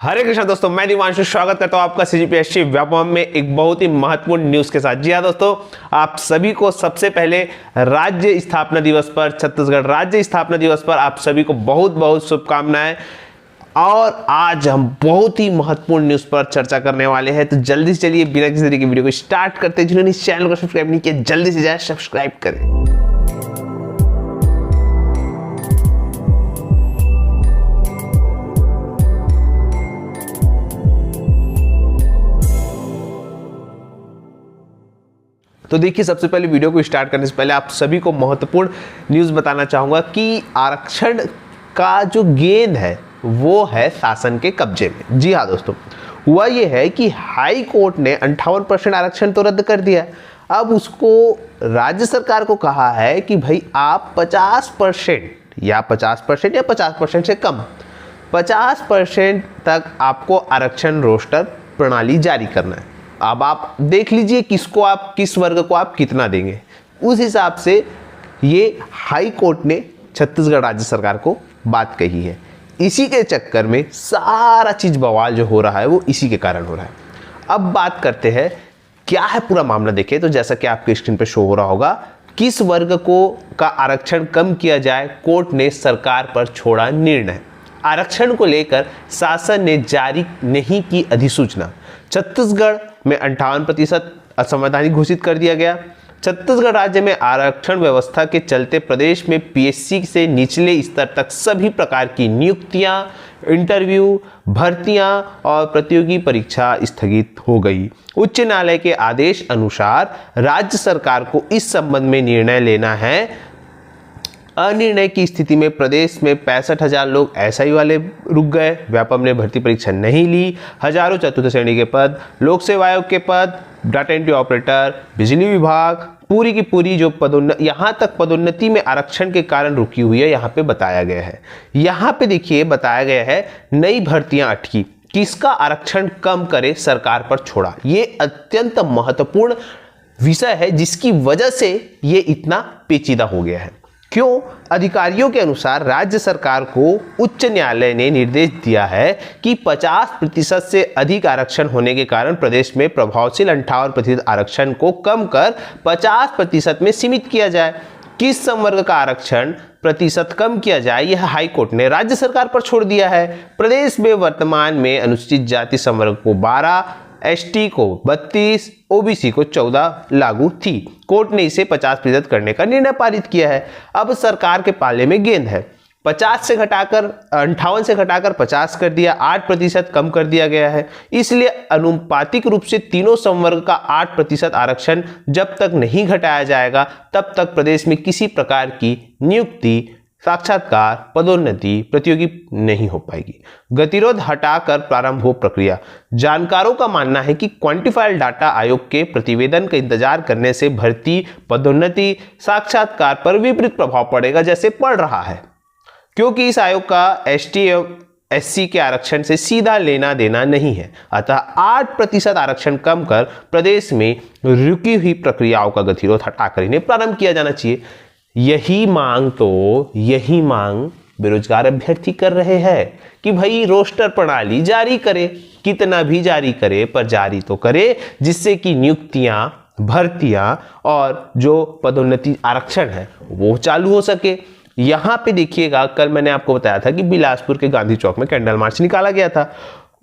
हरे कृष्णा दोस्तों, मैं दिवांशु स्वागत करता हूं आपका सीजीपीएससी व्यापम में एक बहुत ही महत्वपूर्ण न्यूज के साथ। जी हाँ दोस्तों, आप सभी को सबसे पहले राज्य स्थापना दिवस पर, छत्तीसगढ़ राज्य स्थापना दिवस पर आप सभी को बहुत बहुत शुभकामनाएं। और आज हम बहुत ही महत्वपूर्ण न्यूज पर चर्चा करने वाले हैं, तो जल्दी से चलिए बिना किसी तरीके की वीडियो को स्टार्ट करते हैं। जिन्होंने इस चैनल को सब्सक्राइब नहीं किया जल्दी से जाए सब्सक्राइब करें। तो देखिए, सबसे पहले वीडियो को स्टार्ट करने से पहले आप सभी को महत्वपूर्ण न्यूज़ बताना चाहूँगा कि आरक्षण का जो गेंद है वो है शासन के कब्जे में। जी हाँ दोस्तों, हुआ ये है कि हाई कोर्ट ने 58% आरक्षण तो रद्द कर दिया। अब उसको राज्य सरकार को कहा है कि भाई आप 50% या 50% से कम 50% तक आपको आरक्षण रोस्टर प्रणाली जारी करना है। अब आप देख लीजिए किस वर्ग को आप कितना देंगे, उस हिसाब से ये हाई कोर्ट ने छत्तीसगढ़ राज्य सरकार को बात कही है। इसी के चक्कर में सारा चीज बवाल जो हो रहा है वो इसी के कारण हो रहा है। अब बात करते हैं क्या है पूरा मामला। देखिए, तो जैसा कि आपके स्क्रीन पे शो हो रहा होगा, किस वर्ग को का आरक्षण कम किया जाए, कोर्ट ने सरकार पर छोड़ा निर्णय। आरक्षण को लेकर शासन ने जारी नहीं की अधिसूचना। छत्तीसगढ़ में 58% असंवैधानिक घोषित कर दिया गया। छत्तीसगढ़ राज्य में आरक्षण व्यवस्था के चलते प्रदेश में पीएससी से निचले स्तर तक सभी प्रकार की नियुक्तियां, इंटरव्यू, भर्तियां और प्रतियोगी परीक्षा स्थगित हो गई। उच्च न्यायालय के आदेश अनुसार राज्य सरकार को इस संबंध में निर्णय लेना है। अनिर्णय की स्थिति में प्रदेश में 65,000 लोग एसआई वाले रुक गए। व्यापम ने भर्ती परीक्षा नहीं ली। हजारों चतुर्थ श्रेणी के पद, लोक सेवा आयोग के पद, डाटा एंट्री ऑपरेटर, बिजली विभाग, पूरी की पूरी जो पदोन्नति, यहाँ तक पदोन्नति में आरक्षण के कारण रुकी हुई है, यहाँ पे बताया गया है। यहाँ पे देखिए बताया गया है नई भर्तियां अटकी, किसका आरक्षण कम करे सरकार पर छोड़ा। ये अत्यंत महत्वपूर्ण विषय है जिसकी वजह से ये इतना पेचीदा हो गया है। क्यों? अधिकारियों के अनुसार राज्य सरकार को उच्च न्यायालय ने निर्देश दिया है कि 50% से अधिक आरक्षण होने के कारण प्रदेश में प्रभावशील 58% आरक्षण को कम कर 50% में सीमित किया जाए। किस संवर्ग का आरक्षण प्रतिशत कम किया जाए, यह हाईकोर्ट ने राज्य सरकार पर छोड़ दिया है। प्रदेश में वर्तमान में अनुसूचित जाति संवर्ग को 12, एसटी को 32, ओबीसी को 14 लागू थी। कोर्ट ने इसे 50% करने का निर्णय पारित किया है। अब सरकार के पाले में गेंद है। 58 से घटाकर 50 कर दिया, 8% कम कर दिया गया है। इसलिए अनुपातिक रूप से तीनों संवर्ग का 8% आरक्षण जब तक नहीं घटाया जाएगा तब तक प्रदेश में किसी प्रकार की नियुक्ति, साक्षात्कार, पदोन्नति, प्रतियोगी नहीं हो पाएगी। गतिरोध हटाकर प्रारंभ हो प्रक्रिया। जानकारों का मानना है कि क्वांटिफाइड डाटा आयोग के प्रतिवेदन का इंतजार करने से भर्ती, पदोन्नति, साक्षात्कार पर विपरीत प्रभाव पड़ेगा, जैसे पड़ रहा है, क्योंकि इस आयोग का एसटी एवं एससी के आरक्षण से सीधा लेना देना नहीं है। अतः 8% आरक्षण कम कर प्रदेश में रुकी हुई प्रक्रियाओं का गतिरोध हटाकर इन्हें प्रारंभ किया जाना चाहिए। यही मांग बेरोजगार अभ्यर्थी कर रहे हैं कि भाई रोस्टर प्रणाली जारी करे, कितना भी जारी करे पर जारी तो करे, जिससे कि नियुक्तियां, भर्तियां और जो पदोन्नति आरक्षण है वो चालू हो सके। यहां पे देखिएगा, कल मैंने आपको बताया था कि बिलासपुर के गांधी चौक में कैंडल मार्च निकाला गया था।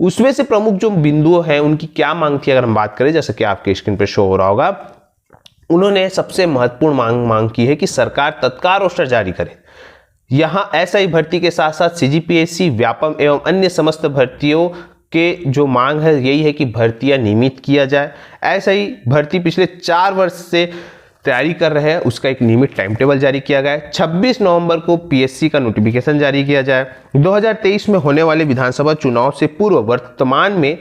उसमें से प्रमुख जो बिंदु हैं उनकी क्या मांग थी, अगर हम बात करें, जैसे कि आपके स्क्रीन पे शो हो रहा होगा, उन्होंने सबसे महत्वपूर्ण मांग की है कि सरकार तत्काल रोस्टर जारी करे। यहां एसआई भर्ती के साथ साथ सीजीपीएससी, व्यापम एवं अन्य समस्त भर्तियों के जो मांग है यही है कि भर्तियां नियमित किया जाए। एसआई भर्ती पिछले 4 वर्ष से तैयारी कर रहे हैं, उसका एक नियमित टाइम टेबल जारी किया गया है। 26 नवंबर को पीएससी का नोटिफिकेशन जारी किया जाए। 2023 में होने वाले विधानसभा चुनाव से पूर्व वर्तमान में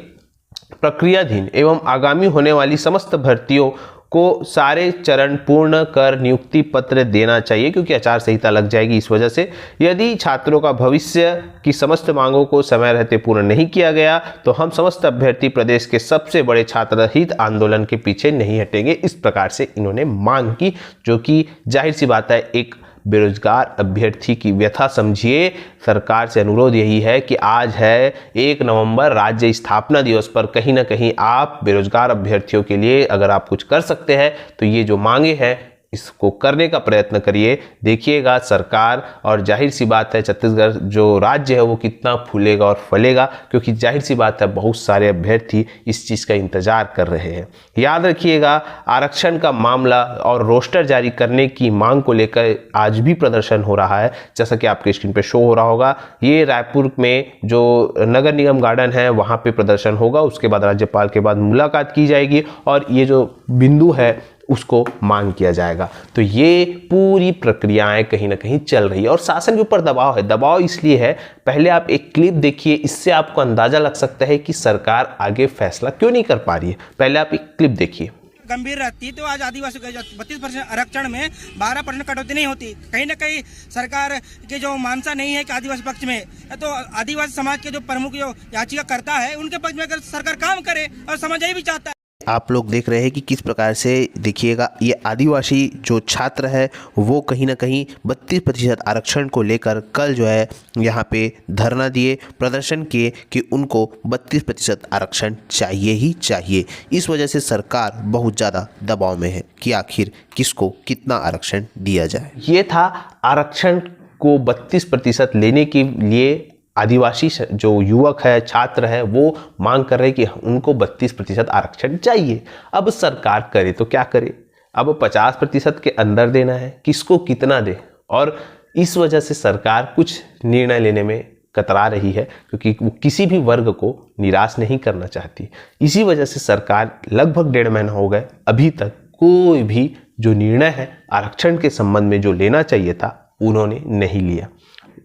प्रक्रियाधीन एवं आगामी होने वाली समस्त भर्तियों को सारे चरण पूर्ण कर नियुक्ति पत्र देना चाहिए, क्योंकि आचार संहिता लग जाएगी। इस वजह से यदि छात्रों का भविष्य की समस्त मांगों को समय रहते पूर्ण नहीं किया गया तो हम समस्त अभ्यर्थी प्रदेश के सबसे बड़े छात्र हित आंदोलन के पीछे नहीं हटेंगे। इस प्रकार से इन्होंने मांग की, जो कि जाहिर सी बात है एक बेरोजगार अभ्यर्थी की व्यथा समझिए। सरकार से अनुरोध यही है कि आज है 1 नवंबर, राज्य स्थापना दिवस पर कहीं ना कहीं आप बेरोजगार अभ्यर्थियों के लिए अगर आप कुछ कर सकते हैं तो ये जो मांगे हैं इसको करने का प्रयत्न करिए। देखिएगा सरकार, और जाहिर सी बात है छत्तीसगढ़ जो राज्य है वो कितना फूलेगा और फलेगा, क्योंकि जाहिर सी बात है बहुत सारे अभ्यर्थी इस चीज़ का इंतजार कर रहे हैं। याद रखिएगा, आरक्षण का मामला और रोस्टर जारी करने की मांग को लेकर आज भी प्रदर्शन हो रहा है, जैसा कि आपके स्क्रीन पे शो हो रहा होगा। ये रायपुर में जो नगर निगम गार्डन है वहाँ पे प्रदर्शन होगा, उसके बाद राज्यपाल के बाद मुलाकात की जाएगी और ये जो बिंदु है उसको मांग किया जाएगा। तो ये पूरी प्रक्रियाएं कहीं ना कहीं चल रही है और शासन के ऊपर दबाव है। दबाव इसलिए है, पहले आप एक क्लिप देखिए, इससे आपको अंदाजा लग सकता है कि सरकार आगे फैसला क्यों नहीं कर पा रही है। पहले आप एक क्लिप देखिए। गंभीर रहती तो आज आदिवासी 32% आरक्षण में 12% कटौती नहीं होती। कहीं ना कहीं सरकार के जो मानसा नहीं है कि आदिवासी पक्ष में, तो आदिवासी समाज के जो प्रमुख जो याचिका करता है उनके पक्ष में अगर सरकार काम करे, और समाज यही भी चाहता है। आप लोग देख रहे हैं कि किस प्रकार से, देखिएगा, ये आदिवासी जो छात्र है वो कहीं ना कहीं 32% आरक्षण को लेकर कल जो है यहाँ पे धरना दिए, प्रदर्शन किए कि उनको 32% आरक्षण चाहिए ही चाहिए। इस वजह से सरकार बहुत ज़्यादा दबाव में है कि आखिर किसको कितना आरक्षण दिया जाए। ये था आरक्षण को 32% लेने के लिए आदिवासी जो युवक है, छात्र है, वो मांग कर रहे हैं कि उनको 32% आरक्षण चाहिए। अब सरकार करे तो क्या करे, अब 50% के अंदर देना है, किसको कितना दे, और इस वजह से सरकार कुछ निर्णय लेने में कतरा रही है, क्योंकि वो किसी भी वर्ग को निराश नहीं करना चाहती। इसी वजह से सरकार लगभग 1.5 महीना हो गए, अभी तक कोई भी जो निर्णय है आरक्षण के संबंध में जो लेना चाहिए था उन्होंने नहीं लिया।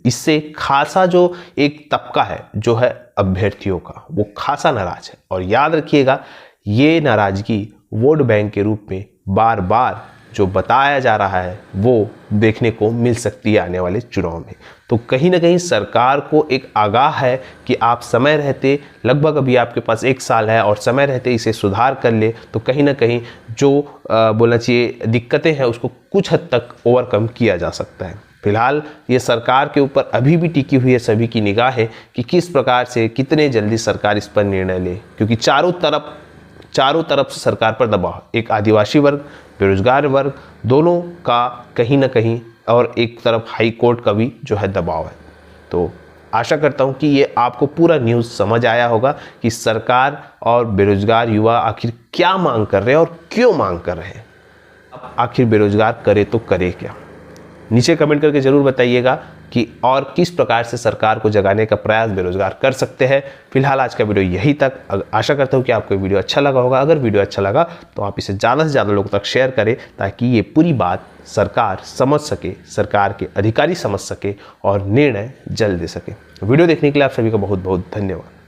इससे खासा जो एक तबका है जो है अभ्यर्थियों का, वो खासा नाराज है। और याद रखिएगा, ये नाराजगी वोट बैंक के रूप में बार बार जो बताया जा रहा है वो देखने को मिल सकती है आने वाले चुनाव में। तो कहीं ना कहीं सरकार को एक आगाह है कि आप समय रहते, लगभग अभी आपके पास 1 साल है और समय रहते इसे सुधार कर ले, तो कहीं ना कहीं जो बोलना चाहिए दिक्कतें हैं उसको कुछ हद तक ओवरकम किया जा सकता है। फिलहाल ये सरकार के ऊपर अभी भी टिकी हुई है सभी की निगाह है कि किस प्रकार से, कितने जल्दी सरकार इस पर निर्णय ले, क्योंकि चारों तरफ से सरकार पर दबाव, एक आदिवासी वर्ग, बेरोजगार वर्ग, दोनों का कहीं ना कहीं, और एक तरफ हाई कोर्ट का भी जो है दबाव है। तो आशा करता हूँ कि ये आपको पूरा न्यूज़ समझ आया होगा कि सरकार और बेरोजगार युवा आखिर क्या मांग कर रहे हैं और क्यों मांग कर रहे हैं। आखिर बेरोजगार करे तो करे क्या, नीचे कमेंट करके ज़रूर बताइएगा कि और किस प्रकार से सरकार को जगाने का प्रयास बेरोजगार कर सकते हैं। फिलहाल आज का वीडियो यहीं तक। आशा करता हूँ कि आपको वीडियो अच्छा लगा होगा। अगर वीडियो अच्छा लगा तो आप इसे ज़्यादा से ज़्यादा लोगों तक शेयर करें, ताकि ये पूरी बात सरकार समझ सके, सरकार के अधिकारी समझ सके और निर्णय जल्द दे सके। वीडियो देखने के लिए आप सभी का बहुत बहुत धन्यवाद।